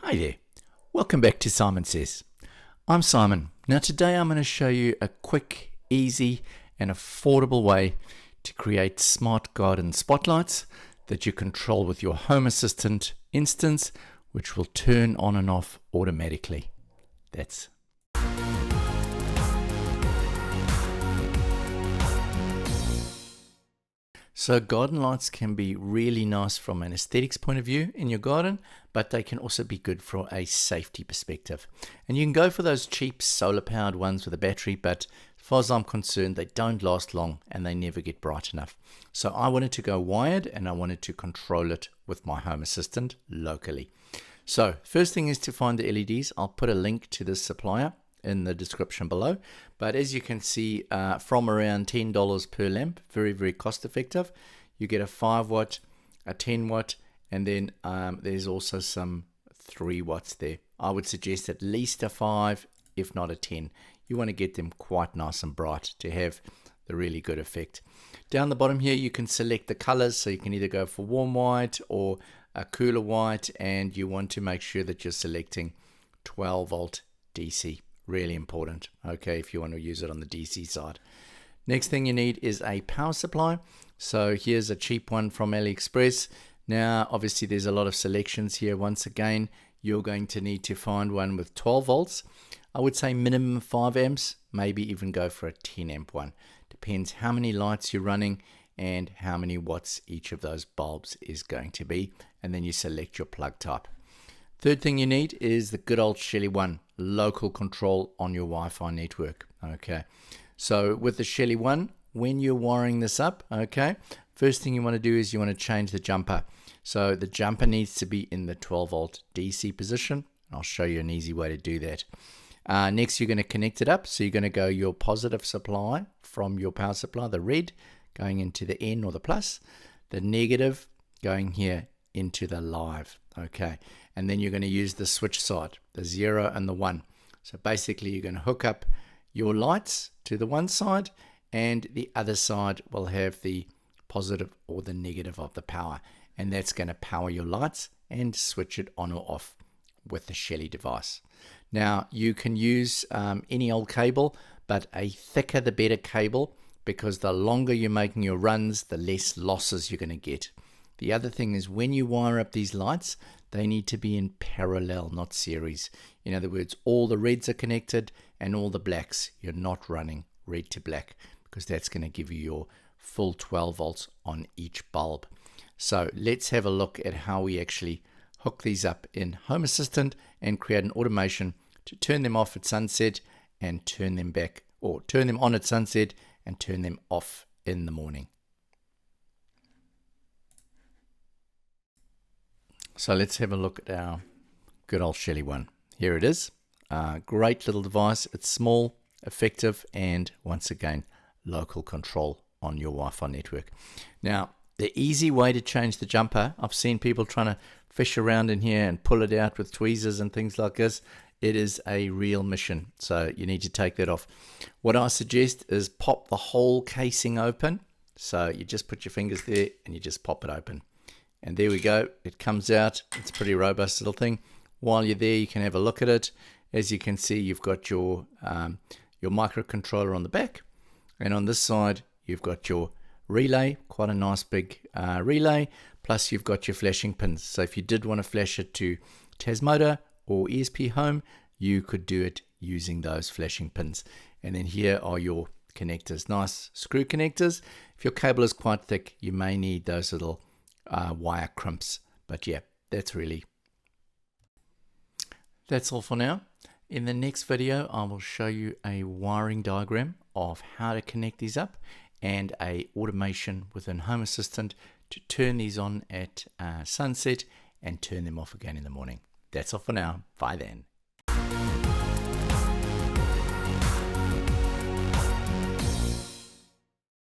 Hi there, welcome back to Simon Says. I'm Simon. Now today I'm going to show you a quick, easy and affordable way to create smart garden spotlights that you control with your Home Assistant instance, which will turn on and off automatically. So garden lights can be really nice from an aesthetics point of view in your garden, but they can also be good from a safety perspective. And you can go for those cheap solar powered ones with a battery, but as far as I'm concerned, they don't last long and they never get bright enough. So I wanted to go wired and I wanted to control it with my Home Assistant locally. So first thing is to find the LEDs. I'll put a link to this supplier in the description below, but as you can see, from around $10 per lamp, very cost effective. You get a 5 watt, a 10 watt, and then there's also some 3 watts there. I would suggest at least a 5, if not a 10. You want to get them quite nice and bright to have the really good effect. Down the bottom here you can select the colors, so you can either go for warm white or a cooler white, and you want to make sure that you're selecting 12 volt DC. Really important, okay, if you want to use it on the DC side. Next thing you need is a power supply. So here's a cheap one from AliExpress. Now obviously there's a lot of selections here. Once again, you're going to need to find one with 12 volts. I would say minimum 5 amps, maybe even go for a 10 amp one. Depends how many lights you're running and how many watts each of those bulbs is going to be, and then you select your plug type. Third thing you need is the good old Shelly One, local control on your Wi-Fi network. Okay, so with the Shelly One, when you're wiring this up, okay, first thing you want to do is you want to change the jumper. So the jumper needs to be in the 12 volt DC position. I'll show you an easy way to do that. Next, you're going to connect it up. So you're going to go your positive supply from your power supply, the red, going into the N or the plus, the negative going here into the live. Okay, and then you're going to use the switch side, the 0 and the 1. So basically you're going to hook up your lights to the one side, and the other side will have the positive or the negative of the power, and that's going to power your lights and switch it on or off with the Shelly device. Now you can use any old cable, but a thicker the better cable, because the longer you're making your runs, the less losses you're going to get. The other thing is, when you wire up these lights, they need to be in parallel, not series. In other words, all the reds are connected and all the blacks. You're not running red to black, because that's going to give you your full 12 volts on each bulb. So let's have a look at how we actually hook these up in Home Assistant and create an automation to turn them off at sunset and turn them back, or turn them on at sunset and turn them off in the morning. So let's have a look at our good old Shelly One. Here it is. Great little device. It's small, effective, and once again, local control on your Wi-Fi network. Now, the easy way to change the jumper, I've seen people trying to fish around in here and pull it out with tweezers and things like this. It is a real mission, so you need to take that off. What I suggest is pop the whole casing open. So you just put your fingers there and you just pop it open. And there we go, it comes out. It's a pretty robust little thing. While you're there, you can have a look at it. As you can see, you've got your microcontroller on the back, and on this side you've got your relay, quite a nice big relay, plus you've got your flashing pins. So if you did want to flash it to Tasmota or ESP Home, you could do it using those flashing pins. And then here are your connectors, nice screw connectors. If your cable is quite thick, you may need those little wire crimps, but yeah, that's all for now. In the next video, I will show you a wiring diagram of how to connect these up and a automation within Home Assistant to turn these on at sunset and turn them off again in the morning. That's all for now. Bye then.